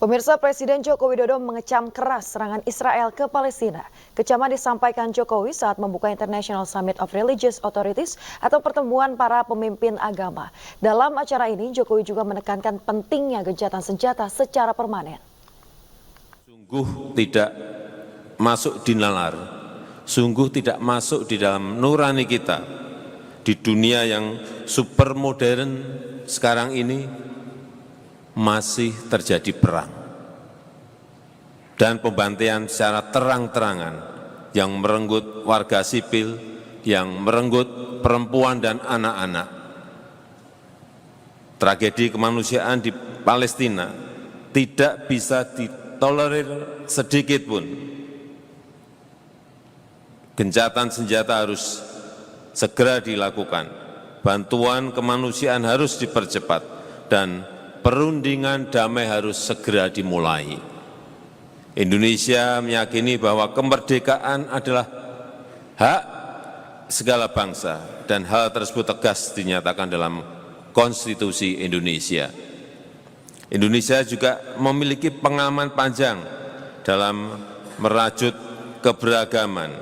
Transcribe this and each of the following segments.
Pemirsa, Presiden Joko Widodo mengecam keras serangan Israel ke Palestina. Kecaman disampaikan Jokowi saat membuka International Summit of Religious Authorities atau pertemuan para pemimpin agama. Dalam acara ini, Jokowi juga menekankan pentingnya gencatan senjata secara permanen. Sungguh tidak masuk di nalar, sungguh tidak masuk di dalam nurani kita. Di dunia yang super modern sekarang ini, masih terjadi perang dan pembantaian secara terang-terangan yang merenggut warga sipil, yang merenggut perempuan dan anak-anak. Tragedi kemanusiaan di Palestina tidak bisa ditolerir sedikit pun. Gencatan senjata harus segera dilakukan, bantuan kemanusiaan harus dipercepat, dan perundingan damai harus segera dimulai. Indonesia meyakini bahwa kemerdekaan adalah hak segala bangsa dan hal tersebut tegas dinyatakan dalam Konstitusi Indonesia. Indonesia juga memiliki pengalaman panjang dalam merajut keberagaman,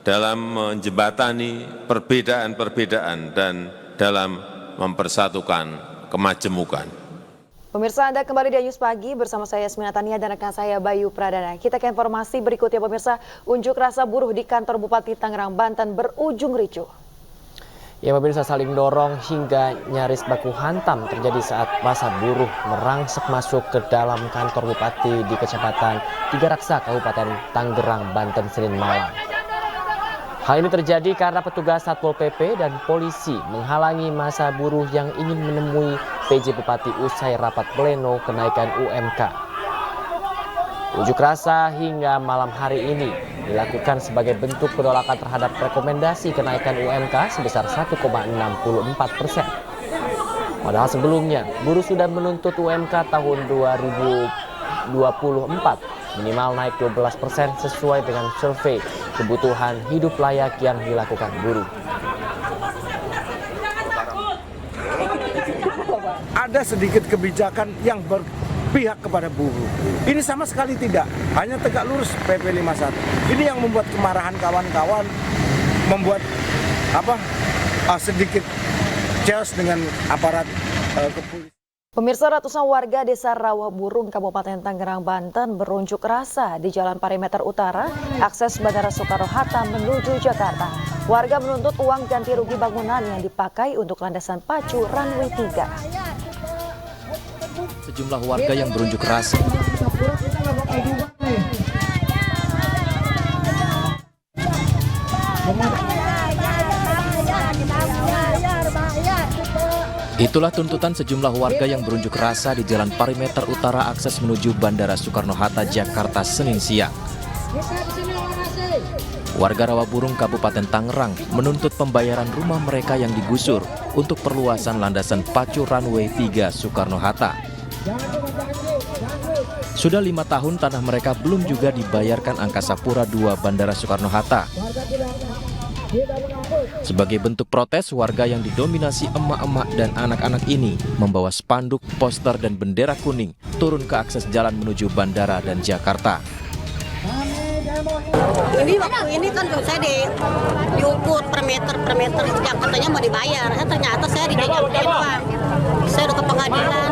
dalam menjembatani perbedaan-perbedaan, dan dalam mempersatukan kemajemukan. Pemirsa, Anda kembali di News Pagi bersama saya Yasmina Tania dan rekan saya Bayu Pradana. Kita ke informasi berikutnya, pemirsa. Unjuk rasa buruh di kantor Bupati Tangerang, Banten berujung ricuh. Ya, pemirsa, saling dorong hingga nyaris baku hantam terjadi saat massa buruh merangsek masuk ke dalam kantor Bupati di Kecamatan Tiga Raksa, Kabupaten Tangerang, Banten, Senin malam. Hal ini terjadi karena petugas Satpol PP dan polisi menghalangi massa buruh yang ingin menemui PJ Bupati usai rapat pleno kenaikan UMK. Unjuk rasa hingga malam hari ini dilakukan sebagai bentuk penolakan terhadap rekomendasi kenaikan UMK sebesar 1,64%. Padahal sebelumnya, buruh sudah menuntut UMK tahun 2024 minimal naik 12% sesuai dengan survei kebutuhan hidup layak yang dilakukan buruh. Ada sedikit kebijakan yang berpihak kepada buruh. Ini sama sekali tidak, hanya tegak lurus PP 51. Ini yang membuat kemarahan kawan-kawan, membuat sedikit chaos dengan aparat kepolisian. Pemirsa, ratusan warga Desa Rawaburung, Kabupaten Tangerang, Banten berunjuk rasa di Jalan Perimeter Utara, akses Bandara Soekarno-Hatta menuju Jakarta. Warga menuntut uang ganti rugi bangunan yang dipakai untuk landasan pacu runway 3. Sejumlah warga yang berunjuk rasa Itulah tuntutan sejumlah warga yang berunjuk rasa di Jalan Perimeter Utara akses menuju Bandara Soekarno-Hatta, Jakarta, Senin siang. Warga Rawaburung, Kabupaten Tangerang menuntut pembayaran rumah mereka yang digusur untuk perluasan landasan pacu runway 3 Soekarno-Hatta. Sudah 5 tahun tanah mereka belum juga dibayarkan Angkasa Pura II Bandara Soekarno-Hatta. Sebagai bentuk protes, warga yang didominasi emak-emak dan anak-anak ini membawa spanduk, poster, dan bendera kuning turun ke akses jalan menuju bandara dan Jakarta. Ini waktu ini kan saya diukur per meter yang katanya mau dibayar. Ternyata saya dijanjikan uang. Saya udah ke pengadilan,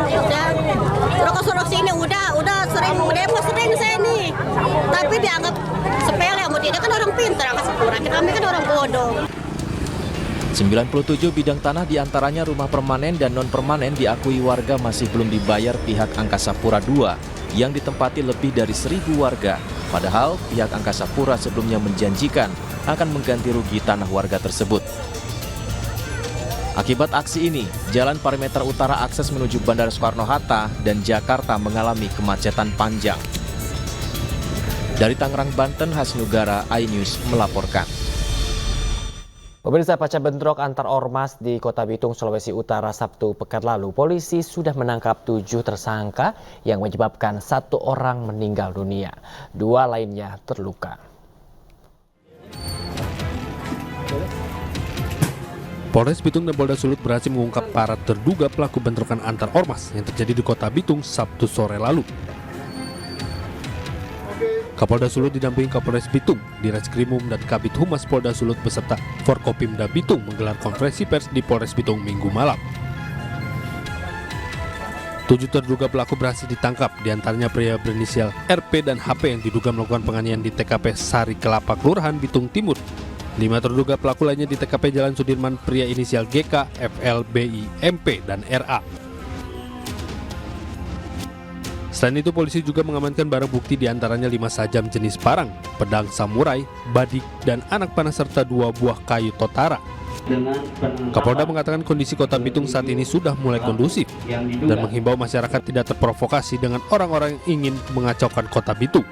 udah ke sini, udah sering demo sering saya nih. Tapi dianggap sepele, mau dia kan orang pintar, Angkasa Pura. Kami kan orang bodoh. 97 bidang tanah diantaranya rumah permanen dan non-permanen diakui warga masih belum dibayar pihak Angkasa Pura II yang ditempati lebih dari 1.000 warga. Padahal pihak Angkasa Pura sebelumnya menjanjikan akan mengganti rugi tanah warga tersebut. Akibat aksi ini, Jalan Perimeter Utara akses menuju Bandara Soekarno-Hatta dan Jakarta mengalami kemacetan panjang. Dari Tangerang, Banten, Hasnugara, iNews melaporkan. Pemirsa, pasca bentrok antar ormas di Kota Bitung, Sulawesi Utara Sabtu pekan lalu, polisi sudah menangkap 7 tersangka yang menyebabkan 1 orang meninggal dunia. 2 lainnya terluka. Polres Bitung dan Polda Sulut berhasil mengungkap para terduga pelaku bentrokan antar ormas yang terjadi di Kota Bitung Sabtu sore lalu. Kapolda Sulut didampingi Kapolres Bitung, Direskrimum dan Kabid Humas Polda Sulut beserta Forkopimda Bitung menggelar konferensi pers di Polres Bitung Minggu malam. 7 terduga pelaku berhasil ditangkap, diantaranya pria berinisial RP dan HP yang diduga melakukan penganiayaan di TKP Sari Kelapa, Kelurahan Bitung Timur. 5 terduga pelaku lainnya di TKP Jalan Sudirman, pria inisial GK, FL, BI, MP, dan RA. Selain itu, polisi juga mengamankan barang bukti diantaranya 5 sajam jenis parang, pedang samurai, badik, dan anak panah serta 2 buah kayu totara. Kapolda mengatakan kondisi Kota Bitung saat ini sudah mulai kondusif dan menghimbau masyarakat tidak terprovokasi dengan orang-orang yang ingin mengacaukan Kota Bitung.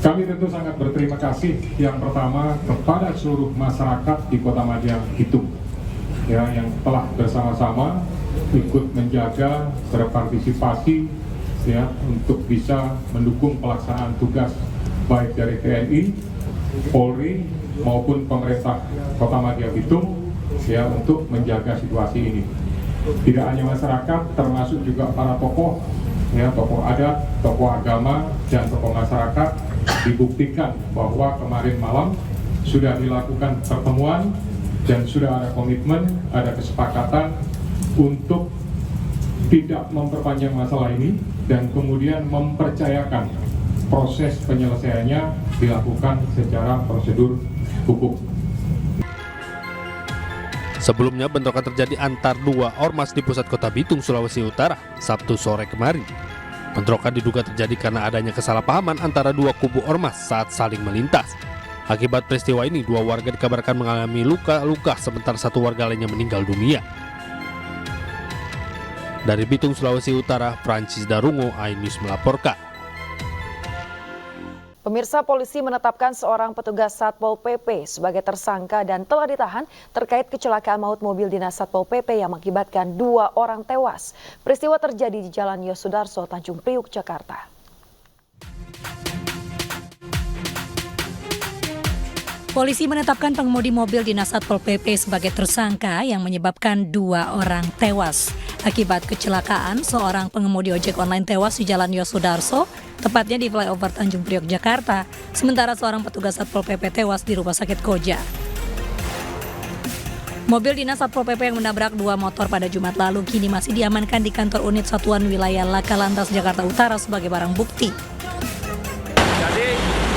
Kami tentu sangat berterima kasih yang pertama kepada seluruh masyarakat di Kota Madya Bitung ya, yang telah bersama-sama ikut menjaga, berpartisipasi ya, untuk bisa mendukung pelaksanaan tugas baik dari TNI, Polri maupun pemerintah Kota Madya Bitung ya, untuk menjaga situasi ini. Tidak hanya masyarakat, termasuk juga para tokoh ya, tokoh adat, tokoh agama, dan tokoh masyarakat, dibuktikan bahwa kemarin malam sudah dilakukan pertemuan dan sudah ada komitmen, ada kesepakatan untuk tidak memperpanjang masalah ini dan kemudian mempercayakan proses penyelesaiannya dilakukan secara prosedur hukum. Sebelumnya bentrokan terjadi antar 2 ormas di pusat Kota Bitung, Sulawesi Utara, Sabtu sore kemarin. Bentrokan diduga terjadi karena adanya kesalahpahaman antara 2 kubu ormas saat saling melintas. Akibat peristiwa ini, 2 warga dikabarkan mengalami luka-luka sementara 1 warga lainnya meninggal dunia. Dari Bitung, Sulawesi Utara, Francis Darungo, iNews melaporkan. Pemirsa, polisi menetapkan seorang petugas Satpol PP sebagai tersangka dan telah ditahan terkait kecelakaan maut mobil dinas Satpol PP yang mengakibatkan 2 orang tewas. Peristiwa terjadi di Jalan Yosudarso, Tanjung Priuk, Jakarta. Polisi menetapkan pengemudi mobil dinas Satpol PP sebagai tersangka yang menyebabkan 2 orang tewas. Akibat kecelakaan, seorang pengemudi ojek online tewas di Jalan Yosudarso, tepatnya di flyover Tanjung Priok, Jakarta, sementara seorang petugas Satpol PP tewas di Rumah Sakit Koja. Mobil dinas Satpol PP yang menabrak 2 motor pada Jumat lalu kini masih diamankan di kantor unit Satuan Wilayah Laka Lantas Jakarta Utara sebagai barang bukti. Jadi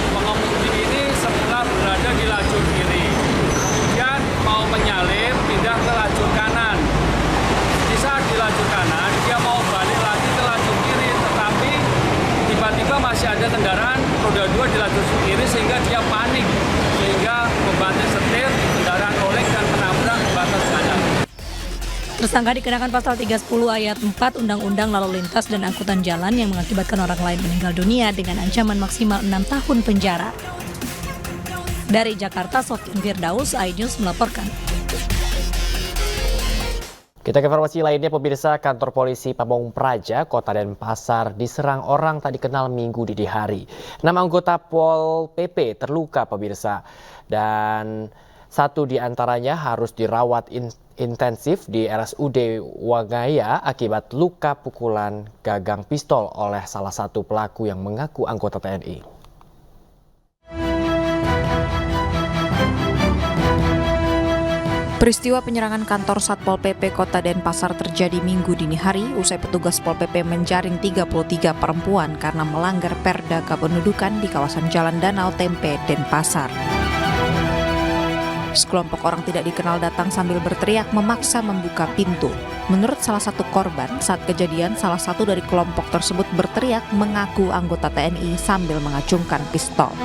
pengemudi ini semula berada di lajur kiri, kemudian mau menyalip pindah ke lajur kanan. Di saat di lajur kanan dia mau balik lagi ke lajur kiri, tetapi tiba-tiba masih ada kendaraan roda 2 di lajur kiri sehingga dia panik, sehingga membanting setir kendaraan oleng dan menabrak batas kanan. Tersangka dikenakan pasal 310 ayat 4 Undang-Undang Lalu Lintas dan Angkutan Jalan yang mengakibatkan orang lain meninggal dunia dengan ancaman maksimal 6 tahun penjara. Dari Jakarta, Sofyan Firdaus, iNews melaporkan. Kita ke informasi lainnya, pemirsa. Kantor polisi Pamong Praja, Kota Denpasar diserang orang tak dikenal Minggu dini hari. 6 anggota Pol PP terluka, pemirsa, dan 1 diantaranya harus dirawat intensif di RSUD Wagaya akibat luka pukulan gagang pistol oleh salah satu pelaku yang mengaku anggota TNI. Peristiwa penyerangan kantor Satpol PP Kota Denpasar terjadi Minggu dini hari usai petugas Pol PP menjaring 33 perempuan karena melanggar Perda Kependudukan di kawasan Jalan Danau Tempe, Denpasar. Sekelompok orang tidak dikenal datang sambil berteriak memaksa membuka pintu. Menurut salah satu korban, saat kejadian salah satu dari kelompok tersebut berteriak mengaku anggota TNI sambil mengacungkan pistol.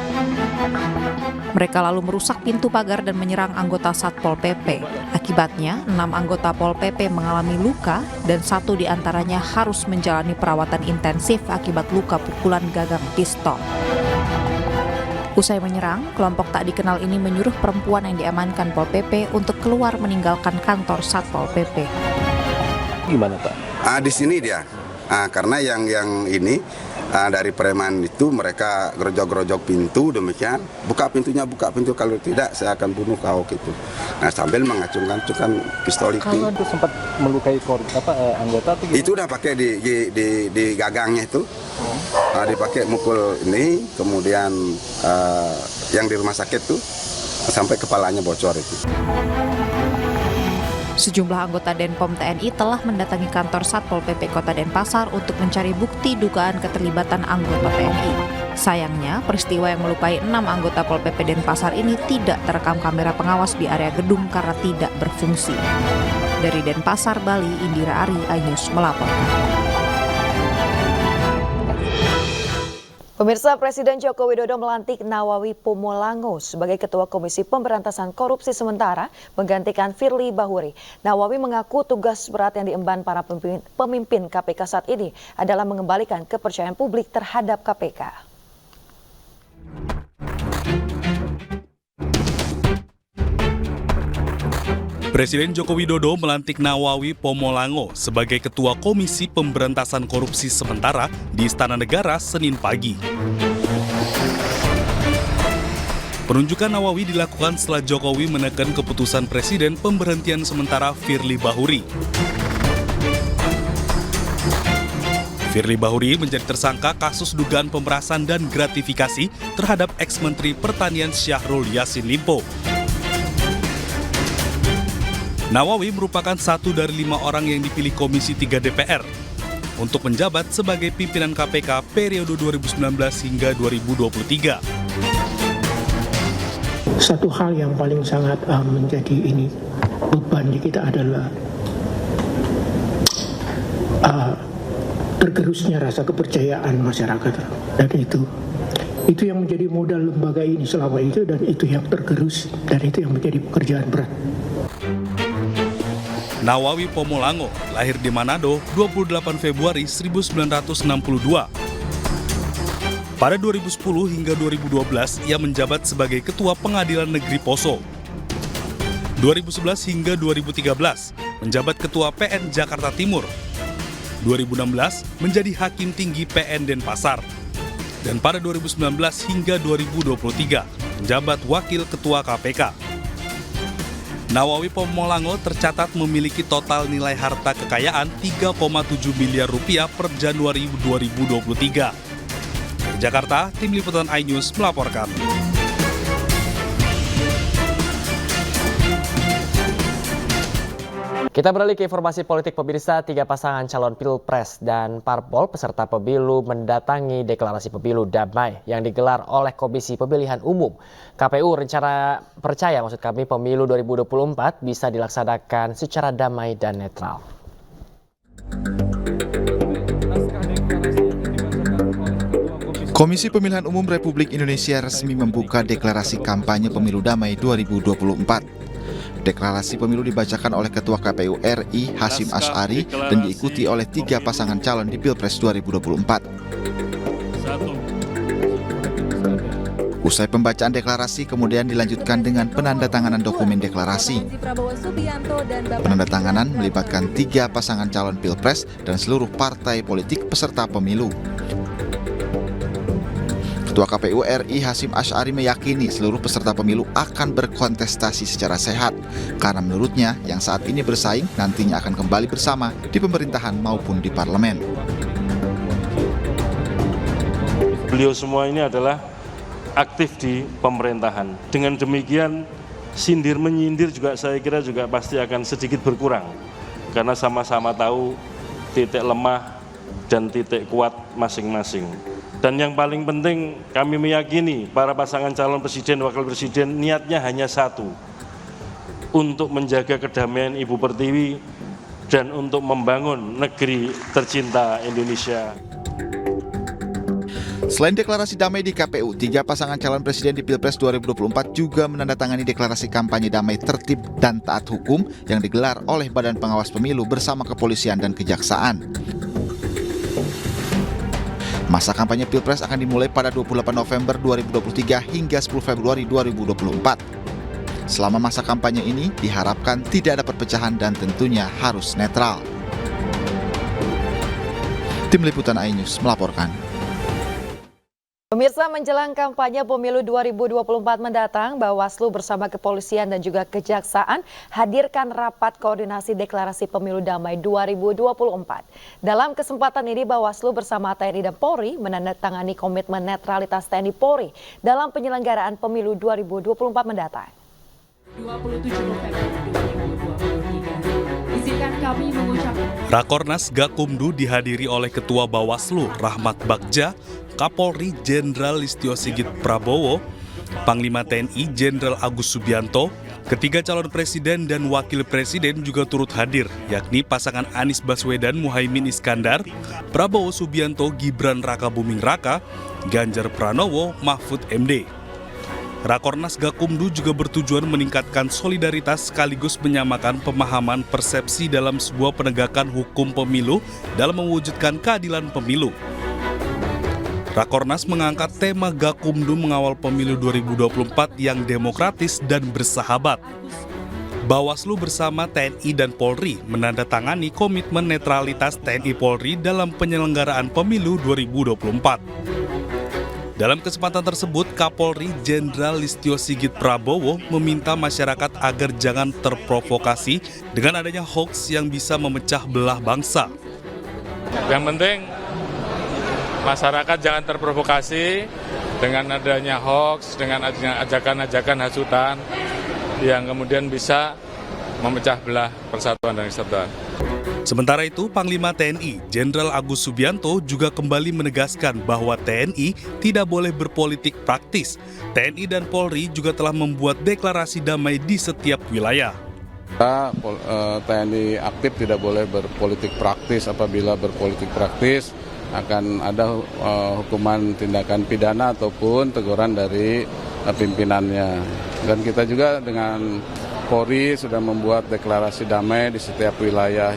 Mereka lalu merusak pintu pagar dan menyerang anggota Satpol PP. Akibatnya, 6 anggota Pol PP mengalami luka dan 1 diantaranya harus menjalani perawatan intensif akibat luka pukulan gagang pistol. Usai menyerang, kelompok tak dikenal ini menyuruh perempuan yang diamankan Pol PP untuk keluar meninggalkan kantor Satpol PP. Gimana, Pak? Di sini dia, karena yang ini dari preman itu mereka gerojok-gerojok pintu demikian, buka pintu kalau tidak saya akan bunuh kau gitu. Nah sambil mengacungkan pistol itu. Kalau itu sempat melukai anggota atau gimana? Itu udah pakai di gagangnya itu. dipakai mukul ini, kemudian yang di rumah sakit tuh sampai kepalanya bocor itu. Sejumlah anggota Denpom TNI telah mendatangi kantor Satpol PP Kota Denpasar untuk mencari bukti dugaan keterlibatan anggota TNI. Sayangnya, peristiwa yang melukai 6 anggota Pol PP Denpasar ini tidak terekam kamera pengawas di area gedung karena tidak berfungsi. Dari Denpasar, Bali, Indira Ari, iNews melaporkan. Pemirsa, Presiden Joko Widodo melantik Nawawi Pomolango sebagai Ketua Komisi Pemberantasan Korupsi sementara menggantikan Firly Bahuri. Nawawi mengaku tugas berat yang diemban para pemimpin KPK saat ini adalah mengembalikan kepercayaan publik terhadap KPK. Presiden Joko Widodo melantik Nawawi Pomolango sebagai Ketua Komisi Pemberantasan Korupsi sementara di Istana Negara Senin pagi. Penunjukan Nawawi dilakukan setelah Jokowi menekan keputusan Presiden pemberhentian sementara Firly Bahuri. Firly Bahuri menjadi tersangka kasus dugaan pemerasan dan gratifikasi terhadap ex-Menteri Pertanian Syahrul Yassin Limpo. Nawawi merupakan satu dari 5 orang yang dipilih Komisi 3 DPR untuk menjabat sebagai pimpinan KPK periode 2019 hingga 2023. Satu hal yang paling sangat menjadi beban di kita adalah tergerusnya rasa kepercayaan masyarakat, dan itu yang menjadi modal lembaga ini selama itu, dan itu yang tergerus, dan itu yang menjadi pekerjaan berat. Nawawi Pomolango lahir di Manado 28 Februari 1962. Pada 2010 hingga 2012 ia menjabat sebagai Ketua Pengadilan Negeri Poso. 2011 hingga 2013 menjabat Ketua PN Jakarta Timur. 2016 menjadi Hakim Tinggi PN Denpasar. Dan pada 2019 hingga 2023 menjabat Wakil Ketua KPK. Nawawi Pomolango tercatat memiliki total nilai harta kekayaan 3,7 miliar rupiah per Januari 2023. Dari Jakarta, Tim Liputan iNews melaporkan. Kita beralih ke informasi politik, pemirsa. 3 pasangan calon pilpres dan parpol peserta pemilu mendatangi deklarasi pemilu damai yang digelar oleh Komisi Pemilihan Umum. KPU percaya pemilu 2024 bisa dilaksanakan secara damai dan netral. Komisi Pemilihan Umum Republik Indonesia resmi membuka deklarasi kampanye pemilu damai 2024. Deklarasi pemilu dibacakan oleh Ketua KPU RI Hasyim Asy'ari dan diikuti oleh 3 pasangan calon di Pilpres 2024. Usai pembacaan deklarasi kemudian dilanjutkan dengan penandatanganan dokumen deklarasi. Penandatanganan melibatkan 3 pasangan calon Pilpres dan seluruh partai politik peserta pemilu. Ketua KPU RI Hasyim Asy'ari meyakini seluruh peserta pemilu akan berkontestasi secara sehat karena menurutnya yang saat ini bersaing nantinya akan kembali bersama di pemerintahan maupun di parlemen. Beliau semua ini adalah aktif di pemerintahan. Dengan demikian sindir menyindir juga saya kira juga pasti akan sedikit berkurang karena sama-sama tahu titik lemah dan titik kuat masing-masing. Dan yang paling penting kami meyakini para pasangan calon presiden wakil presiden niatnya hanya satu, untuk menjaga kedamaian Ibu Pertiwi dan untuk membangun negeri tercinta Indonesia. Selain deklarasi damai di KPU, 3 pasangan calon presiden di Pilpres 2024 juga menandatangani deklarasi kampanye damai tertib dan taat hukum yang digelar oleh Badan Pengawas Pemilu bersama kepolisian dan kejaksaan. Masa kampanye Pilpres akan dimulai pada 28 November 2023 hingga 10 Februari 2024. Selama masa kampanye ini diharapkan tidak ada perpecahan dan tentunya harus netral. Tim Liputan iNews melaporkan. Pemirsa, menjelang kampanye pemilu 2024 mendatang, Bawaslu bersama kepolisian dan juga kejaksaan hadirkan rapat koordinasi deklarasi pemilu damai 2024. Dalam kesempatan ini, Bawaslu bersama TNI dan Polri menandatangani komitmen netralitas TNI Polri dalam penyelenggaraan pemilu 2024 mendatang. 27 November 2023. Izinkan kami mengucapkan Rakornas Gakumdu dihadiri oleh Ketua Bawaslu Rahmat Bagja, Kapolri Jenderal Listio Sigit Prabowo, Panglima TNI Jenderal Agus Subianto, ketiga calon presiden dan wakil presiden juga turut hadir, yakni pasangan Anies Baswedan Muhaimin Iskandar, Prabowo Subianto Gibran Raka Buming Raka, Ganjar Pranowo Mahfud MD. Rakornas Gakumdu juga bertujuan meningkatkan solidaritas sekaligus menyamakan pemahaman persepsi dalam sebuah penegakan hukum pemilu dalam mewujudkan keadilan pemilu. Rakornas mengangkat tema Gakumdu mengawal pemilu 2024 yang demokratis dan bersahabat. Bawaslu bersama TNI dan Polri menandatangani komitmen netralitas TNI Polri dalam penyelenggaraan pemilu 2024. Dalam kesempatan tersebut, Kapolri Jenderal Listio Sigit Prabowo meminta masyarakat agar jangan terprovokasi dengan adanya hoaks yang bisa memecah belah bangsa. Yang penting masyarakat jangan terprovokasi dengan adanya hoax, dengan adanya ajakan-ajakan hasutan yang kemudian bisa memecah belah persatuan dan kesatuan. Sementara itu, Panglima TNI Jenderal Agus Subianto juga kembali menegaskan bahwa TNI tidak boleh berpolitik praktis. TNI dan Polri juga telah membuat deklarasi damai di setiap wilayah. TNI aktif tidak boleh berpolitik praktis. Apabila berpolitik praktis akan ada hukuman tindakan pidana ataupun teguran dari pimpinannya. Dan kita juga dengan Polri sudah membuat deklarasi damai di setiap wilayah.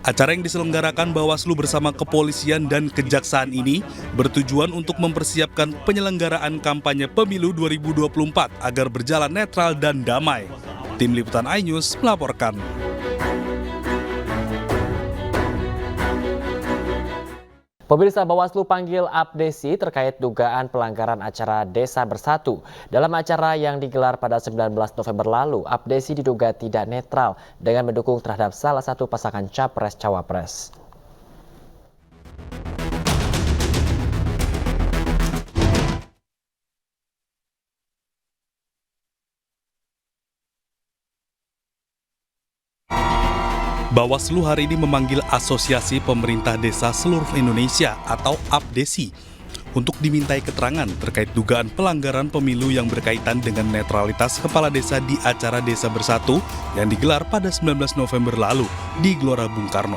Acara yang diselenggarakan Bawaslu bersama kepolisian dan kejaksaan ini bertujuan untuk mempersiapkan penyelenggaraan kampanye pemilu 2024 agar berjalan netral dan damai. Tim Liputan iNews melaporkan. Pemirsa, Bawaslu panggil Abdesi terkait dugaan pelanggaran acara Desa Bersatu. Dalam acara yang digelar pada 19 November lalu, Abdesi diduga tidak netral dengan mendukung terhadap salah satu pasangan Capres-Cawapres. Bawaslu hari ini memanggil Asosiasi Pemerintah Desa Seluruh Indonesia atau APDESI untuk dimintai keterangan terkait dugaan pelanggaran pemilu yang berkaitan dengan netralitas kepala desa di acara Desa Bersatu yang digelar pada 19 November lalu di Gelora Bung Karno.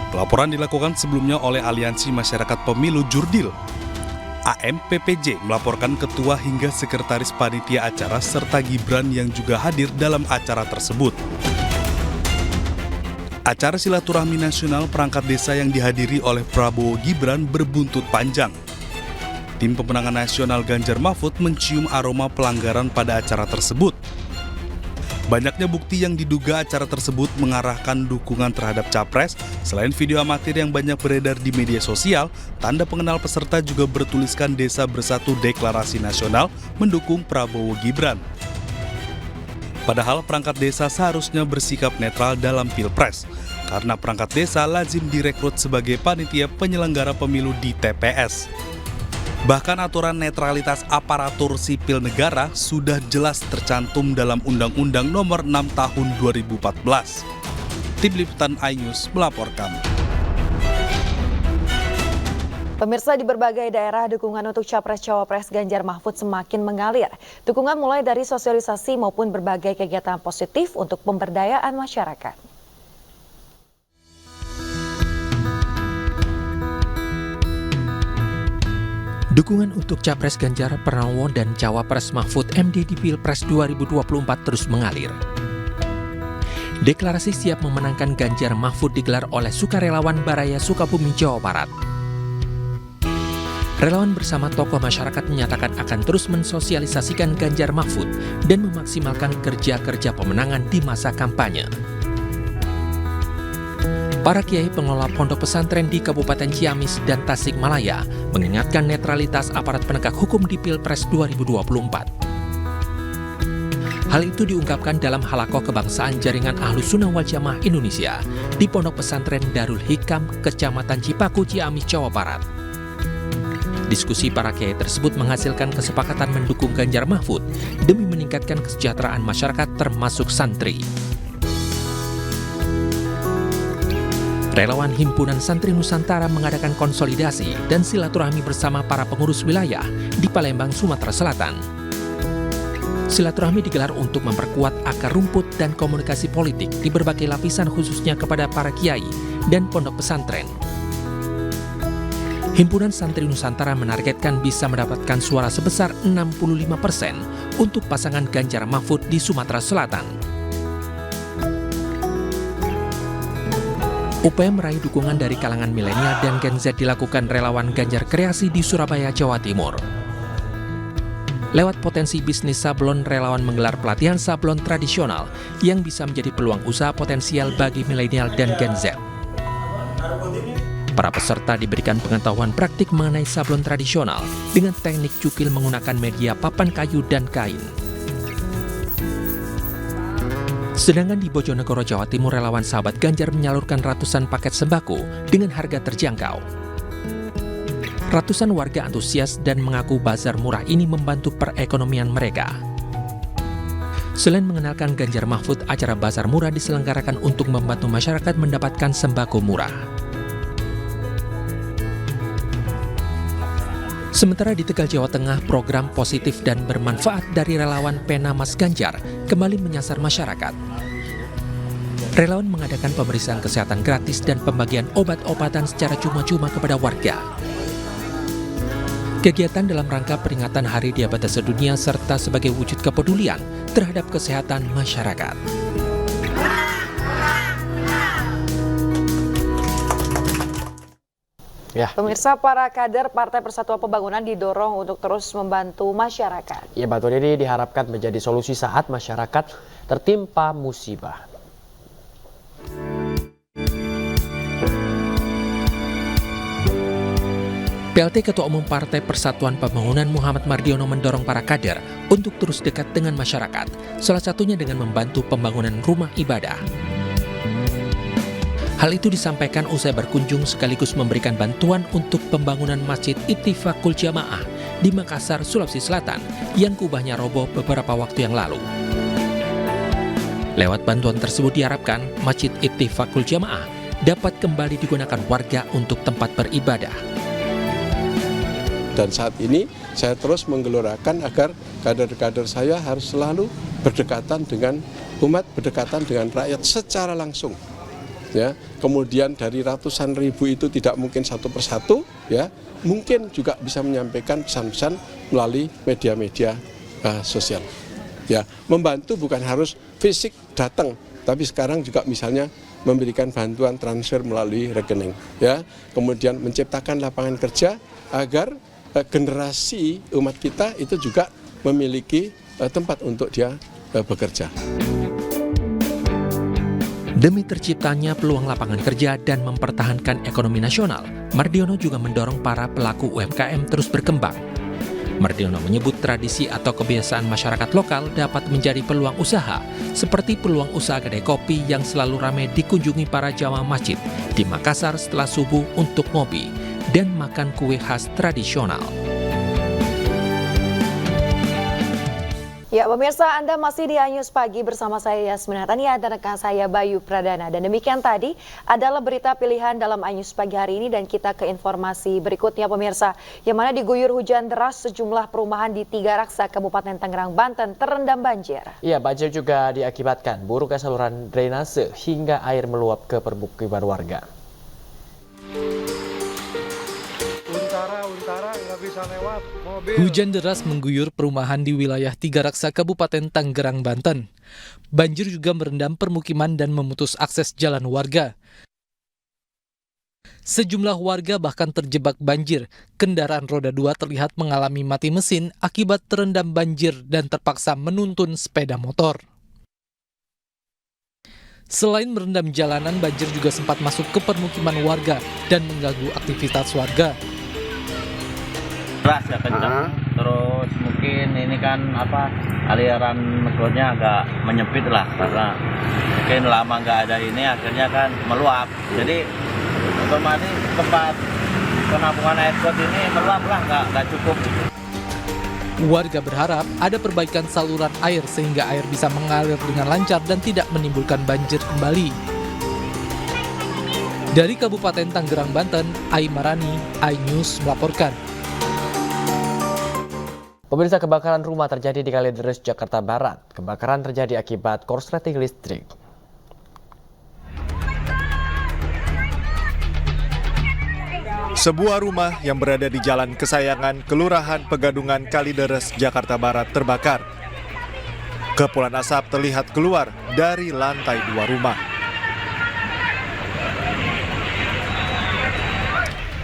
Pelaporan dilakukan sebelumnya oleh Aliansi Masyarakat Pemilu Jurdil. AMPPJ melaporkan ketua hingga sekretaris panitia acara serta Gibran yang juga hadir dalam acara tersebut. Acara silaturahmi nasional perangkat desa yang dihadiri oleh Prabowo Gibran berbuntut panjang. Tim pemenangan nasional Ganjar Mahfud mencium aroma pelanggaran pada acara tersebut. Banyaknya bukti yang diduga acara tersebut mengarahkan dukungan terhadap capres. Selain video amatir yang banyak beredar di media sosial, tanda pengenal peserta juga bertuliskan Desa Bersatu Deklarasi Nasional mendukung Prabowo Gibran. Padahal perangkat desa seharusnya bersikap netral dalam Pilpres, karena perangkat desa lazim direkrut sebagai panitia penyelenggara pemilu di TPS. Bahkan aturan netralitas aparatur sipil negara sudah jelas tercantum dalam Undang-Undang Nomor 6 Tahun 2014. Tim Liputan iNews melaporkan. Pemirsa, di berbagai daerah dukungan untuk Capres-Cawapres Ganjar Mahfud semakin mengalir. Dukungan mulai dari sosialisasi maupun berbagai kegiatan positif untuk pemberdayaan masyarakat. Dukungan untuk Capres Ganjar Pranowo dan Cawapres Mahfud MD di Pilpres 2024 terus mengalir. Deklarasi siap memenangkan Ganjar Mahfud digelar oleh sukarelawan Baraya Sukabumi, Jawa Barat. Relawan bersama tokoh masyarakat menyatakan akan terus mensosialisasikan Ganjar Mahfud dan memaksimalkan kerja-kerja pemenangan di masa kampanye. Para kiai pengelola pondok pesantren di Kabupaten Ciamis dan Tasikmalaya mengingatkan netralitas aparat penegak hukum di Pilpres 2024. Hal itu diungkapkan dalam halakoh kebangsaan Jaringan Ahlus Sunnah wal Jamaah Indonesia di Pondok Pesantren Darul Hikam, Kecamatan Cipaku, Ciamis, Jawa Barat. Diskusi para kiai tersebut menghasilkan kesepakatan mendukung Ganjar Mahfud demi meningkatkan kesejahteraan masyarakat termasuk santri. Relawan Himpunan Santri Nusantara mengadakan konsolidasi dan silaturahmi bersama para pengurus wilayah di Palembang, Sumatera Selatan. Silaturahmi digelar untuk memperkuat akar rumput dan komunikasi politik di berbagai lapisan khususnya kepada para kiai dan pondok pesantren. Himpunan Santri Nusantara menargetkan bisa mendapatkan suara sebesar 65% untuk pasangan Ganjar Mahfud di Sumatera Selatan. Upaya meraih dukungan dari kalangan milenial dan Gen Z dilakukan relawan Ganjar Kreasi di Surabaya, Jawa Timur. Lewat potensi bisnis sablon, relawan menggelar pelatihan sablon tradisional yang bisa menjadi peluang usaha potensial bagi milenial dan Gen Z. Para peserta diberikan pengetahuan praktik mengenai sablon tradisional dengan teknik cukil menggunakan media papan kayu dan kain. Sedangkan di Bojonegoro, Jawa Timur, relawan sahabat Ganjar menyalurkan ratusan paket sembako dengan harga terjangkau. Ratusan warga antusias dan mengaku bazar murah ini membantu perekonomian mereka. Selain mengenalkan Ganjar Mahfud, acara bazar murah diselenggarakan untuk membantu masyarakat mendapatkan sembako murah. Sementara di Tegal, Jawa Tengah, program positif dan bermanfaat dari relawan Pena Mas Ganjar kembali menyasar masyarakat. Relawan mengadakan pemeriksaan kesehatan gratis dan pembagian obat-obatan secara cuma-cuma kepada warga. Kegiatan dalam rangka peringatan Hari Diabetes Sedunia serta sebagai wujud kepedulian terhadap kesehatan masyarakat. Ya. Pemirsa, para kader Partai Persatuan Pembangunan didorong untuk terus membantu masyarakat. Ya, bantuan ini diharapkan menjadi solusi saat masyarakat tertimpa musibah. PLT Ketua Umum Partai Persatuan Pembangunan Muhammad Mardiono mendorong para kader untuk terus dekat dengan masyarakat, salah satunya dengan membantu pembangunan rumah ibadah. Hal itu disampaikan usai berkunjung sekaligus memberikan bantuan untuk pembangunan Masjid Ittifaqul Jamaah di Makassar, Sulawesi Selatan yang kubahnya roboh beberapa waktu yang lalu. Lewat bantuan tersebut diharapkan Masjid Ittifaqul Jamaah dapat kembali digunakan warga untuk tempat beribadah. Dan saat ini saya terus menggelorakan agar kader-kader saya harus selalu berdekatan dengan umat, berdekatan dengan rakyat secara langsung. Ya, kemudian dari ratusan ribu itu tidak mungkin satu persatu, ya, mungkin juga bisa menyampaikan pesan-pesan melalui media-media sosial. Ya, membantu bukan harus fisik datang, tapi sekarang juga misalnya memberikan bantuan transfer melalui rekening. Ya, kemudian menciptakan lapangan kerja agar generasi umat kita itu juga memiliki tempat untuk dia bekerja. Demi terciptanya peluang lapangan kerja dan mempertahankan ekonomi nasional, Mardiono juga mendorong para pelaku UMKM terus berkembang. Mardiono menyebut tradisi atau kebiasaan masyarakat lokal dapat menjadi peluang usaha, seperti peluang usaha kedai kopi yang selalu ramai dikunjungi para jamaah masjid di Makassar setelah subuh untuk ngopi dan makan kue khas tradisional. Ya, pemirsa, Anda masih di Anyus Pagi bersama saya Yasmin Hatania dan rekan saya Bayu Pradana. Dan demikian tadi adalah berita pilihan dalam Anyus Pagi hari ini, dan kita ke informasi berikutnya pemirsa. Yang mana diguyur hujan deras, sejumlah perumahan di Tiga Raksa, Kabupaten Tangerang, Banten terendam banjir. Iya, banjir juga diakibatkan buruknya saluran drainase hingga air meluap ke permukiman warga. Hujan deras mengguyur perumahan di wilayah Tiga Raksa, Kabupaten Tangerang, Banten. Banjir juga merendam permukiman dan memutus akses jalan warga. Sejumlah warga bahkan terjebak banjir. Kendaraan roda 2 terlihat mengalami mati mesin akibat terendam banjir dan terpaksa menuntun sepeda motor. Selain merendam jalanan, banjir juga sempat masuk ke permukiman warga dan mengganggu aktivitas warga. Keras ya, kencang. Terus mungkin ini kan aliran gonnya agak menyempit lah, karena mungkin lama nggak ada ini, akhirnya kan meluap. Jadi otomatis tempat penampungan air got ini meluap lah, nggak cukup. Warga berharap ada perbaikan saluran air sehingga air bisa mengalir dengan lancar dan tidak menimbulkan banjir kembali. Dari Kabupaten Tangerang, Banten, Ai Marani, iNews melaporkan. Pemirsa, kebakaran rumah terjadi di Kalideres, Jakarta Barat. Kebakaran terjadi akibat korsleting listrik. Sebuah rumah yang berada di Jalan Kesayangan, Kelurahan Pegadungan, Kalideres, Jakarta Barat terbakar. Kepulan asap terlihat keluar dari lantai 2 rumah.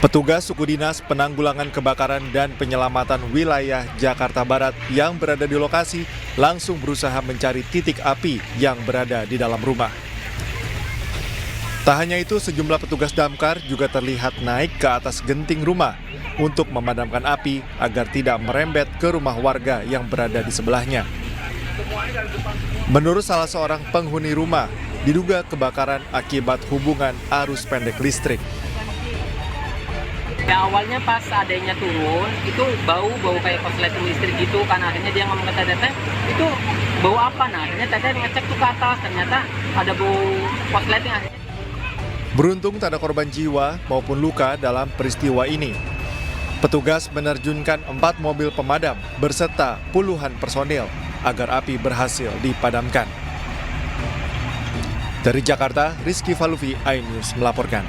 Petugas Suku Dinas Penanggulangan Kebakaran dan Penyelamatan Wilayah Jakarta Barat yang berada di lokasi langsung berusaha mencari titik api yang berada di dalam rumah. Tak hanya itu, sejumlah petugas damkar juga terlihat naik ke atas genting rumah untuk memadamkan api agar tidak merembet ke rumah warga yang berada di sebelahnya. Menurut salah seorang penghuni rumah, diduga kebakaran akibat hubungan arus pendek listrik. Ya, awalnya pas adanya turun, itu bau kayak korsleting listrik gitu, kan akhirnya dia ngomong ke teteh, itu bau apa? Nah, akhirnya teteh ngecek tuh ke atas, ternyata ada bau korsleting. Beruntung tak ada korban jiwa maupun luka dalam peristiwa ini. Petugas menerjunkan 4 mobil pemadam berserta puluhan personil agar api berhasil dipadamkan. Dari Jakarta, Rizky Falufi, iNews melaporkan.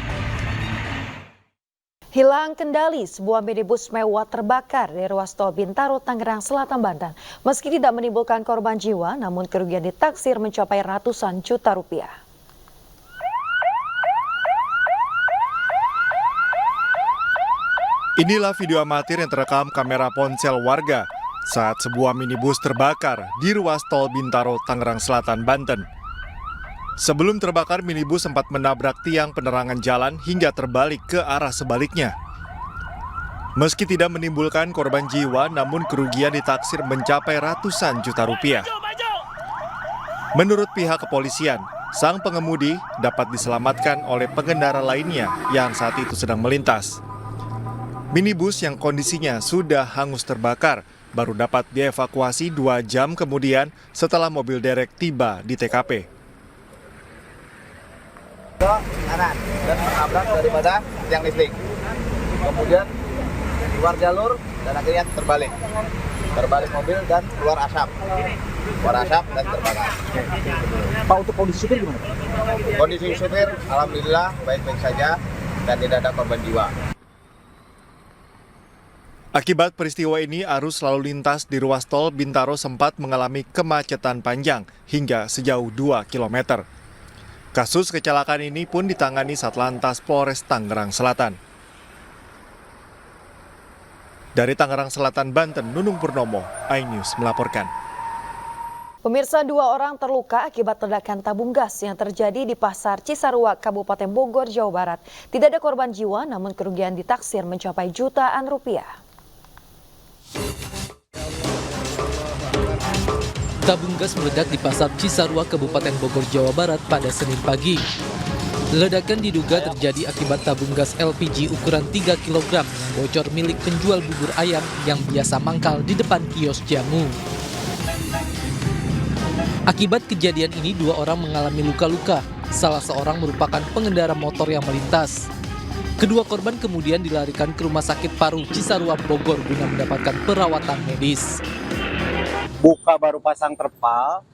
Hilang kendali, sebuah minibus mewah terbakar di ruas tol Bintaro, Tangerang Selatan, Banten. Meski tidak menimbulkan korban jiwa, namun kerugian ditaksir mencapai ratusan juta rupiah. Inilah video amatir yang terekam kamera ponsel warga saat sebuah minibus terbakar di ruas tol Bintaro, Tangerang Selatan, Banten. Sebelum terbakar, minibus sempat menabrak tiang penerangan jalan hingga terbalik ke arah sebaliknya. Meski tidak menimbulkan korban jiwa, namun kerugian ditaksir mencapai ratusan juta rupiah. Menurut pihak kepolisian, sang pengemudi dapat diselamatkan oleh pengendara lainnya yang saat itu sedang melintas. Minibus yang kondisinya sudah hangus terbakar baru dapat dievakuasi 2 jam kemudian setelah mobil derek tiba di TKP. Kanan dan menabrak daripada tiang listrik. Kemudian keluar jalur dan akhirnya terbalik mobil dan keluar asap dan terbakar. Pak, untuk kondisi supir gimana? Kondisi supir alhamdulillah baik-baik saja dan tidak ada korban jiwa. Akibat peristiwa ini, arus lalu lintas di ruas tol Bintaro sempat mengalami kemacetan panjang hingga sejauh 2 km. Kasus kecelakaan ini pun ditangani Satlantas Polres Tangerang Selatan. Dari Tangerang Selatan, Banten, Nunung Purnomo, iNews melaporkan. Pemirsa, 2 orang terluka akibat ledakan tabung gas yang terjadi di Pasar Cisarua, Kabupaten Bogor, Jawa Barat. Tidak ada korban jiwa, namun kerugian ditaksir mencapai jutaan rupiah. Tabung gas meledak di Pasar Cisarua, Kabupaten Bogor, Jawa Barat pada Senin pagi. Ledakan diduga terjadi akibat tabung gas LPG ukuran 3 kg bocor milik penjual bubur ayam yang biasa mangkal di depan kios jamu. Akibat kejadian ini 2 orang mengalami luka-luka, salah seorang merupakan pengendara motor yang melintas. Kedua korban kemudian dilarikan ke Rumah Sakit Paru Cisarua, Bogor guna mendapatkan perawatan medis. Buka baru pasang terpal,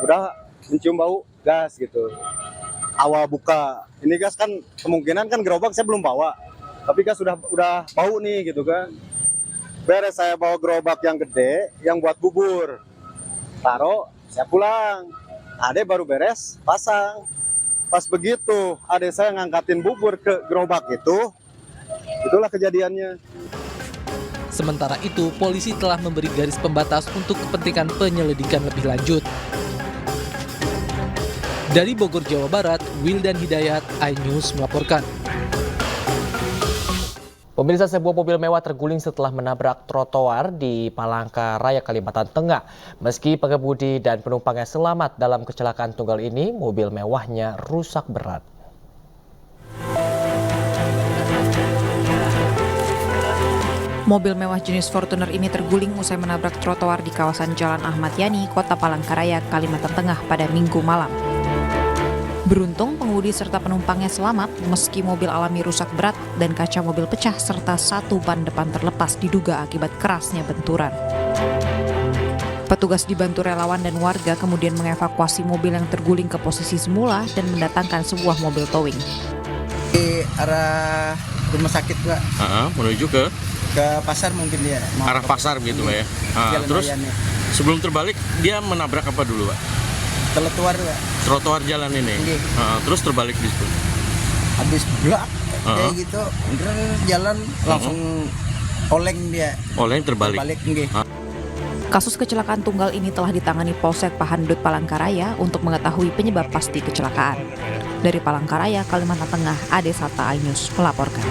udah mencium bau gas gitu. Awal buka, ini gas kan kemungkinan kan gerobak saya belum bawa, tapi gas udah bau nih gitu kan. Beres saya bawa gerobak yang gede, yang buat bubur, taruh, saya pulang. Ade baru beres, pasang. Pas begitu, adek saya ngangkatin bubur ke gerobak itu, itulah kejadiannya. Sementara itu, polisi telah memberi garis pembatas untuk kepentingan penyelidikan lebih lanjut. Dari Bogor, Jawa Barat, Wildan Hidayat, iNews melaporkan. Pemirsa, sebuah mobil mewah terguling setelah menabrak trotoar di Palangkaraya, Kalimantan Tengah. Meski pengemudi dan penumpangnya selamat dalam kecelakaan tunggal ini, mobil mewahnya rusak berat. Mobil mewah jenis Fortuner ini terguling usai menabrak trotoar di kawasan Jalan Ahmad Yani, Kota Palangkaraya, Kalimantan Tengah pada Minggu malam. Beruntung pengemudi serta penumpangnya selamat meski mobil alami rusak berat dan kaca mobil pecah serta satu ban depan terlepas diduga akibat kerasnya benturan. Petugas dibantu relawan dan warga kemudian mengevakuasi mobil yang terguling ke posisi semula dan mendatangkan sebuah mobil towing. Di arah rumah sakit, Pak. Menuju ke pasar mungkin dia. Arah pasar gitu, Pak ya. Terus sebelum terbalik dia menabrak apa dulu, Pak? Trotoar, Pak. Trotoar jalan ini. Terus terbalik di situ. Habis blak kayak gitu, jalan langsung oleng dia. Oleng terbalik. Kasus kecelakaan tunggal ini telah ditangani Polsek Pahandut Palangkaraya untuk mengetahui penyebab pasti kecelakaan. Dari Palangkaraya, Kalimantan Tengah, Ade Sata, iNews melaporkan.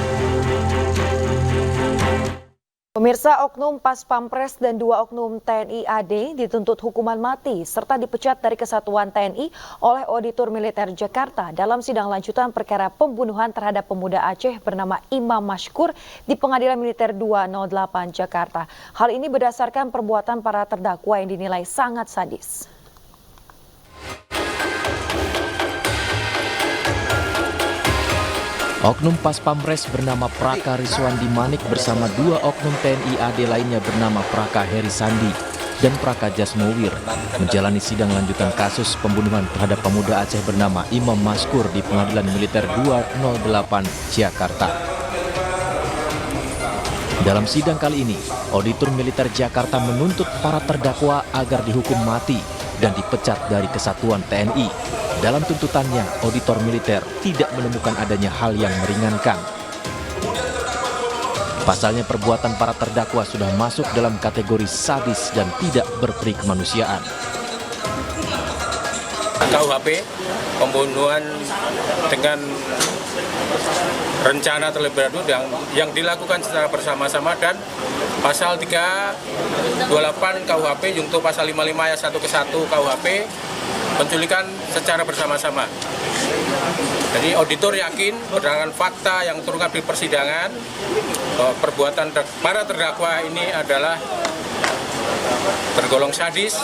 Pemirsa, oknum Pas Pampres dan 2 oknum TNI AD dituntut hukuman mati serta dipecat dari Kesatuan TNI oleh Auditor Militer Jakarta dalam sidang lanjutan perkara pembunuhan terhadap pemuda Aceh bernama Imam Mashkur di Pengadilan Militer 208 Jakarta. Hal ini berdasarkan perbuatan para terdakwa yang dinilai sangat sadis. Oknum Pas Pampres bernama Praka Riswandi Manik bersama 2 oknum TNI AD lainnya bernama Praka Heri Sandi dan Praka Jasmowir menjalani sidang lanjutan kasus pembunuhan terhadap pemuda Aceh bernama Imam Mashkur di Pengadilan Militer 208 Jakarta. Dalam sidang kali ini, Auditor Militer Jakarta menuntut para terdakwa agar dihukum mati dan dipecat dari Kesatuan TNI. Dalam tuntutannya, auditor militer tidak menemukan adanya hal yang meringankan. Pasalnya perbuatan para terdakwa sudah masuk dalam kategori sadis dan tidak berperi kemanusiaan. KUHP, pembunuhan dengan rencana terlebih dahulu yang dilakukan secara bersama-sama, dan pasal 328 KUHP junto pasal 55 ayat 1 ke 1 KUHP penculikan secara bersama-sama. Jadi auditor yakin berdasarkan fakta yang terungkap di persidangan bahwa perbuatan para terdakwa ini adalah tergolong sadis,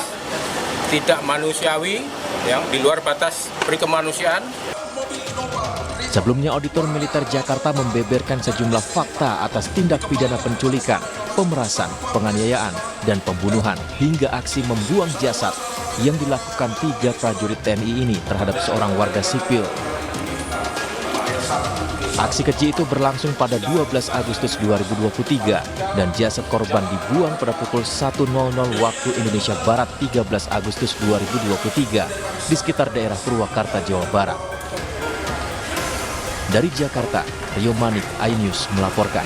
tidak manusiawi, yang di luar batas perikemanusiaan. Sebelumnya, Auditor Militer Jakarta membeberkan sejumlah fakta atas tindak pidana penculikan, pemerasan, penganiayaan, dan pembunuhan hingga aksi membuang jasad yang dilakukan 3 prajurit TNI ini terhadap seorang warga sipil. Aksi keji itu berlangsung pada 12 Agustus 2023 dan jasad korban dibuang pada pukul 1.00 waktu Indonesia Barat 13 Agustus 2023 di sekitar daerah Purwakarta, Jawa Barat. Dari Jakarta, Rio Manik, iNews melaporkan.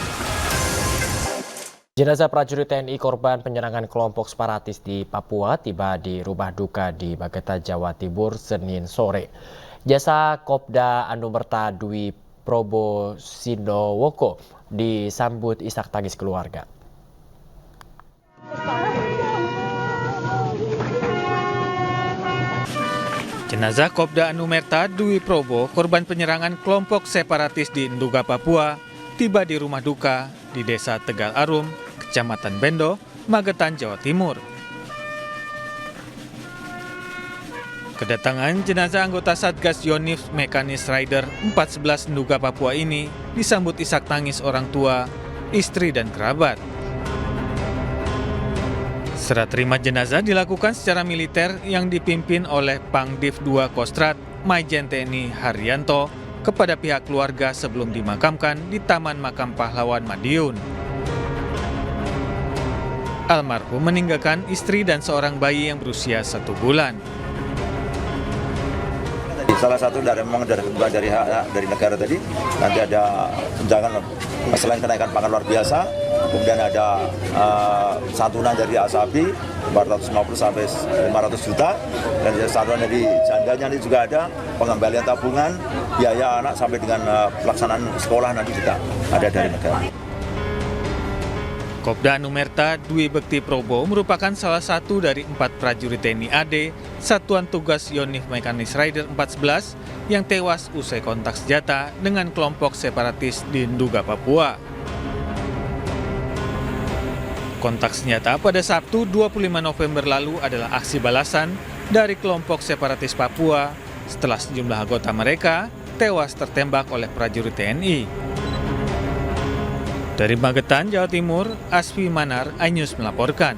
Jenazah prajurit TNI korban penyerangan kelompok separatis di Papua tiba di rumah duka di Bageta, Jawa Timur, Senin sore. Jasa Kopda Anumerta Dwi Probo Sindowoko disambut isak tangis keluarga. Jenazah Kopda Anumerta Dwi Probo, korban penyerangan kelompok separatis di Nduga, Papua, tiba di rumah duka di Desa Tegal Arum, Kecamatan Bendo, Magetan, Jawa Timur. Kedatangan jenazah anggota Satgas Yonif Mekanis Rider 411 Nduga, Papua ini disambut isak tangis orang tua, istri, dan kerabat. Serah terima jenazah dilakukan secara militer yang dipimpin oleh Pangdiv 2 Kostrad Maijen TNI Haryanto kepada pihak keluarga sebelum dimakamkan di Taman Makam Pahlawan Madiun. Almarhum meninggalkan istri dan seorang bayi yang berusia 1 bulan. Salah satu dari negara tadi, nanti ada tunjangan selain kenaikan pangan luar biasa, kemudian ada santunan dari Asabi, 450 sampai 500 juta, dan saluran dari jandanya ini juga ada, pengembalian tabungan, biaya anak sampai dengan pelaksanaan sekolah nanti juga ada dari negara. Kopda Anumerta Dwi Bekti Probo merupakan salah satu dari 4 prajurit TNI AD Satuan Tugas Yonif Mekanis Rider 411 yang tewas usai kontak senjata dengan kelompok separatis di Nduga, Papua. Kontak senjata pada Sabtu 25 November lalu adalah aksi balasan dari kelompok separatis Papua setelah sejumlah anggota mereka tewas tertembak oleh prajurit TNI. Dari Magetan, Jawa Timur, Asfi Manar, iNews melaporkan.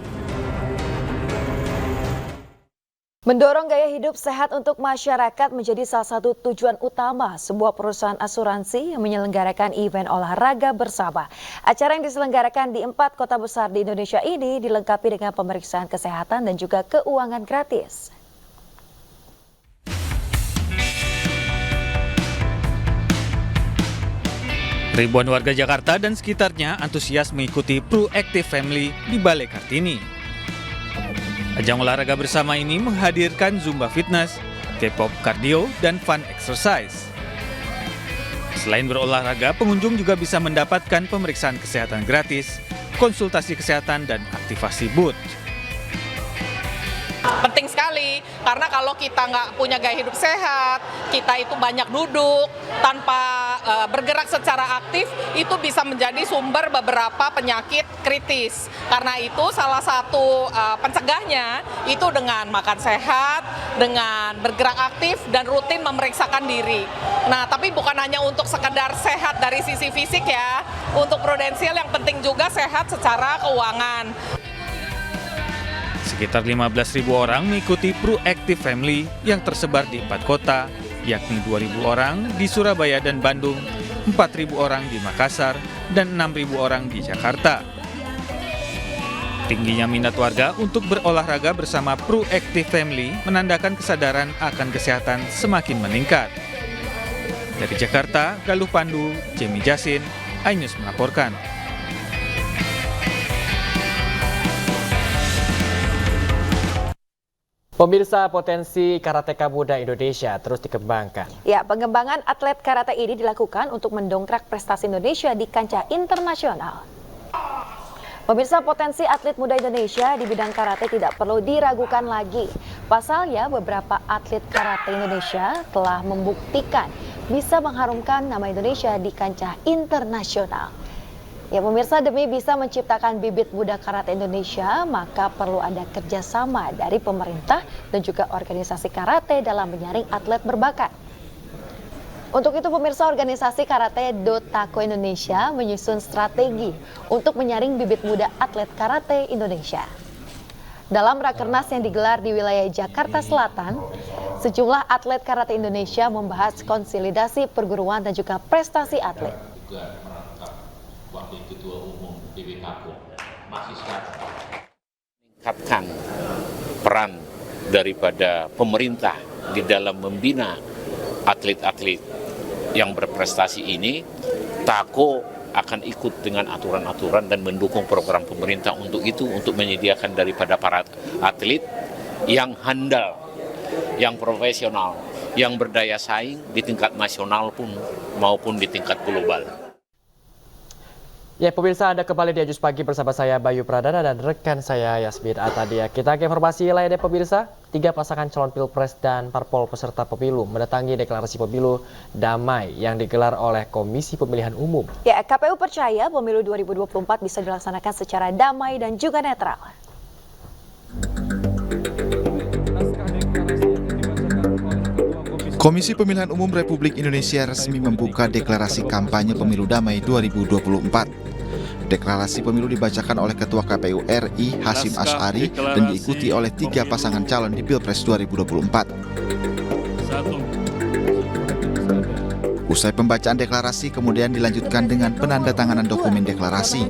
Mendorong gaya hidup sehat untuk masyarakat menjadi salah satu tujuan utama sebuah perusahaan asuransi yang menyelenggarakan event olahraga bersama. Acara yang diselenggarakan di 4 kota besar di Indonesia ini dilengkapi dengan pemeriksaan kesehatan dan juga keuangan gratis. Ribuan warga Jakarta dan sekitarnya antusias mengikuti Proactive Family di Balai Kartini. Ajang olahraga bersama ini menghadirkan Zumba Fitness, K-pop Cardio, dan Fun Exercise. Selain berolahraga, pengunjung juga bisa mendapatkan pemeriksaan kesehatan gratis, konsultasi kesehatan, dan aktivasi booth. Penting sekali, karena kalau kita nggak punya gaya hidup sehat, kita itu banyak duduk, tanpa bergerak secara aktif, itu bisa menjadi sumber beberapa penyakit kritis. Karena itu salah satu pencegahnya itu dengan makan sehat, dengan bergerak aktif, dan rutin memeriksakan diri. Nah, tapi bukan hanya untuk sekedar sehat dari sisi fisik ya, untuk prudensial yang penting juga sehat secara keuangan. Sekitar 15.000 orang mengikuti Proactive Family yang tersebar di 4 kota, yakni 2.000 orang di Surabaya dan Bandung, 4.000 orang di Makassar, dan 6.000 orang di Jakarta. Tingginya minat warga untuk berolahraga bersama Proactive Family menandakan kesadaran akan kesehatan semakin meningkat. Dari Jakarta, Galuh Pandu, Jemi Jasin, iNews melaporkan. Pemirsa, potensi karateka muda Indonesia terus dikembangkan. Ya, pengembangan atlet karate ini dilakukan untuk mendongkrak prestasi Indonesia di kancah internasional. Pemirsa, potensi atlet muda Indonesia di bidang karate tidak perlu diragukan lagi. Pasalnya, beberapa atlet karate Indonesia telah membuktikan bisa mengharumkan nama Indonesia di kancah internasional. Ya pemirsa, demi bisa menciptakan bibit muda karate Indonesia, maka perlu ada kerjasama dari pemerintah dan juga organisasi karate dalam menyaring atlet berbakat. Untuk itu pemirsa, organisasi karate Dotako Indonesia menyusun strategi untuk menyaring bibit muda atlet karate Indonesia. Dalam rakernas yang digelar di wilayah Jakarta Selatan, sejumlah atlet karate Indonesia membahas konsolidasi perguruan dan juga prestasi atlet. Wakil Ketua Umum DBKAPO masih meningkatkan peran daripada pemerintah di dalam membina atlet-atlet yang berprestasi ini. TAKO akan ikut dengan aturan-aturan dan mendukung program pemerintah untuk itu, untuk menyediakan daripada para atlet yang handal, yang profesional, yang berdaya saing di tingkat nasional pun maupun di tingkat global. Ya pemirsa, Anda kembali di Ajus Pagi bersama saya Bayu Pradana dan rekan saya Yasmin Atadia. Kita ke informasi lainnya pemirsa, 3 pasangan calon pilpres dan parpol peserta pemilu mendatangi deklarasi pemilu damai yang digelar oleh Komisi Pemilihan Umum. Ya, KPU percaya pemilu 2024 bisa dilaksanakan secara damai dan juga netral. Komisi Pemilihan Umum Republik Indonesia resmi membuka deklarasi kampanye pemilu damai 2024. Deklarasi pemilu dibacakan oleh Ketua KPU RI Hasyim Asy'ari dan diikuti oleh 3 pasangan calon di Pilpres 2024. Usai pembacaan deklarasi kemudian dilanjutkan dengan penandatanganan dokumen deklarasi.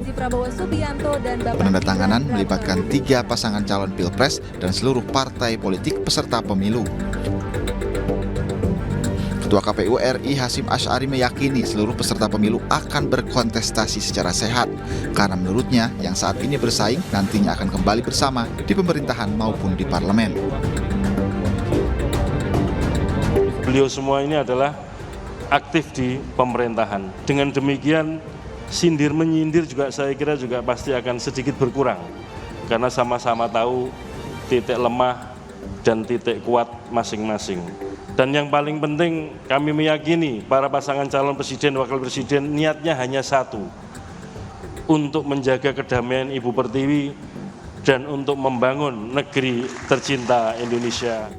Penandatanganan melibatkan 3 pasangan calon Pilpres dan seluruh partai politik peserta pemilu. Ketua KPU RI Hasyim Asy'ari meyakini seluruh peserta pemilu akan berkontestasi secara sehat, karena menurutnya yang saat ini bersaing nantinya akan kembali bersama di pemerintahan maupun di parlemen. Beliau semua ini adalah aktif di pemerintahan. Dengan demikian, sindir menyindir juga saya kira juga pasti akan sedikit berkurang, karena sama-sama tahu titik lemah dan titik kuat masing-masing. Dan yang paling penting, kami meyakini para pasangan calon presiden, wakil presiden niatnya hanya satu, untuk menjaga kedamaian Ibu Pertiwi dan untuk membangun negeri tercinta Indonesia.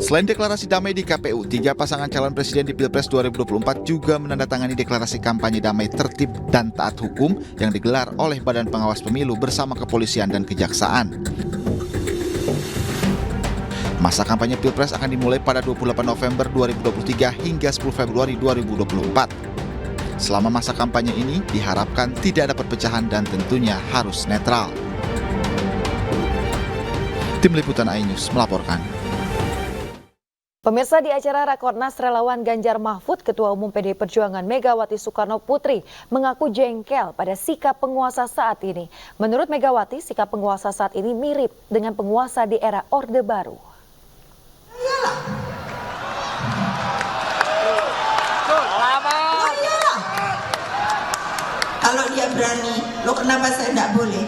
Selain deklarasi damai di KPU, 3 pasangan calon presiden di Pilpres 2024 juga menandatangani deklarasi kampanye damai tertib dan taat hukum yang digelar oleh Badan Pengawas Pemilu bersama kepolisian dan kejaksaan. Masa kampanye Pilpres akan dimulai pada 28 November 2023 hingga 10 Februari 2024. Selama masa kampanye ini diharapkan tidak ada perpecahan dan tentunya harus netral. Tim Liputan iNews melaporkan. Pemirsa, di acara Rakornas Relawan Ganjar Mahfud, Ketua Umum PDI Perjuangan Megawati Soekarno Putri mengaku jengkel pada sikap penguasa saat ini. Menurut Megawati, sikap penguasa saat ini mirip dengan penguasa di era Orde Baru. Kalau dia berani, lo kenapa saya tidak boleh?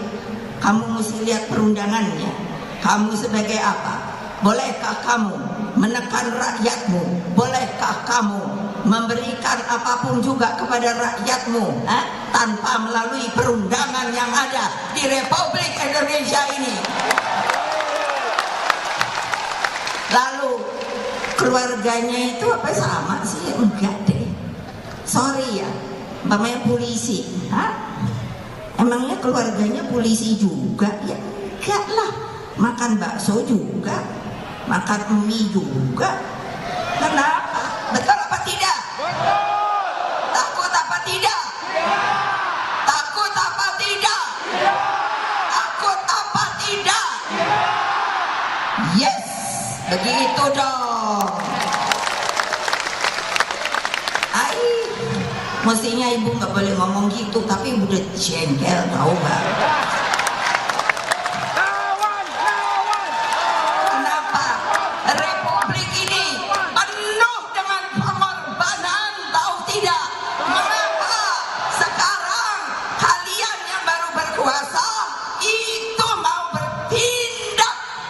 Kamu mesti lihat perundangannya. Kamu sebagai apa? Bolehkah kamu menekan rakyatmu? Bolehkah kamu memberikan apapun juga kepada rakyatmu tanpa melalui perundangan yang ada di Republik Indonesia ini? Lalu keluarganya itu apa sama sih? Enggak deh. Sorry ya, namanya polisi. Emangnya keluarganya polisi juga? Ya enggak lah. Makan bakso juga, makan mie juga. Kenapa? Betul apa tidak? Betul. Takut apa tidak? Takut apa tidak? Takut apa tidak? Yes, begitu dong. Mestinya ibu nggak boleh ngomong gitu, tapi ibu udah jengkel, tahu nggak?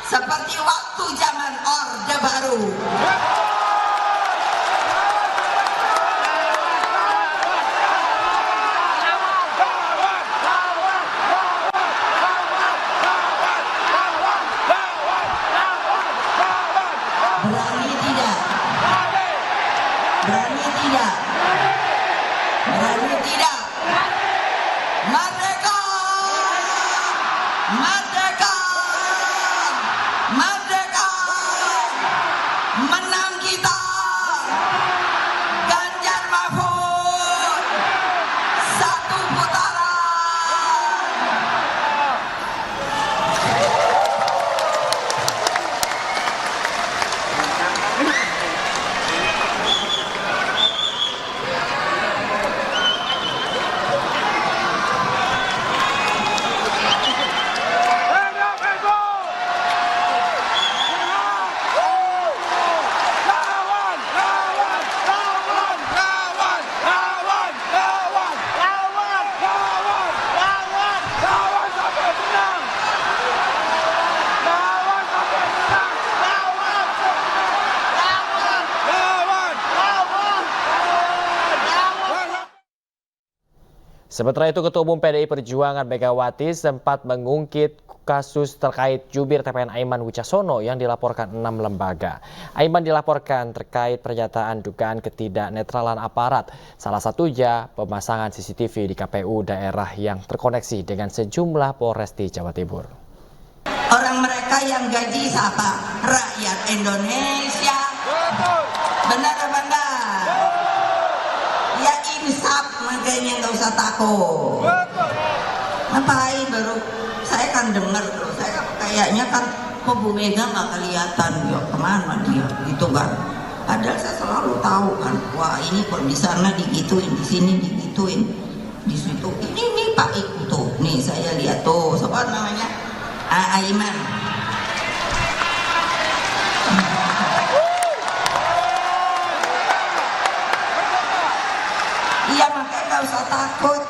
Seperti waktu zaman Orde Baru. Berani tidak? Berani tidak? Berani tidak? Merdeka! Merdeka! Merdeka! Menang kita! Ganjar Mahfud! Satu putaran! Sementara itu, Ketua Umum PDI Perjuangan Megawati sempat mengungkit kasus terkait jubir TPN Aiman Wicaksono yang dilaporkan 6 lembaga. Aiman dilaporkan terkait pernyataan dugaan ketidaknetralan aparat, salah satunya pemasangan CCTV di KPU daerah yang terkoneksi dengan sejumlah Polres di Jawa Timur. Orang mereka yang gaji siapa? Rakyat Indonesia. Benar apa enggak? Ya insaf, makanya nggak usah takut. Ngapain baru? Saya kan dengar loh, saya kayaknya kan Bu Mega nggak kelihatan, ya kemana dia, gitu kan? Padahal saya selalu tahu kan, wah ini kok di sana digituin, di sini digituin, di situ ini Pak Iku tuh, nih saya lihat tuh, siapa namanya? Aiman. Iya makanya nggak usah takut.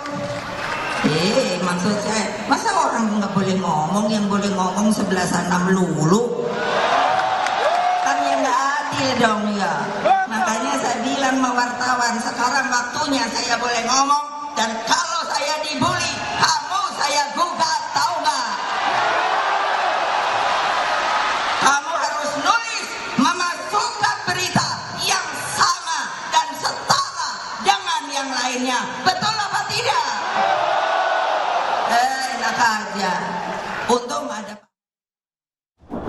Maksud saya, masa orang nggak boleh ngomong, yang boleh ngomong sebelah sana melulu? Kan yang nggak adil dong ya. Makanya saya bilang sama wartawan, sekarang waktunya saya boleh ngomong, dan kalau saya dibully, kamu saya gugat, tahu nggak? Kamu harus nulis, memasukkan berita yang sama dan setara dengan yang lainnya. Betul apa tidak? Enak aja. Untung ada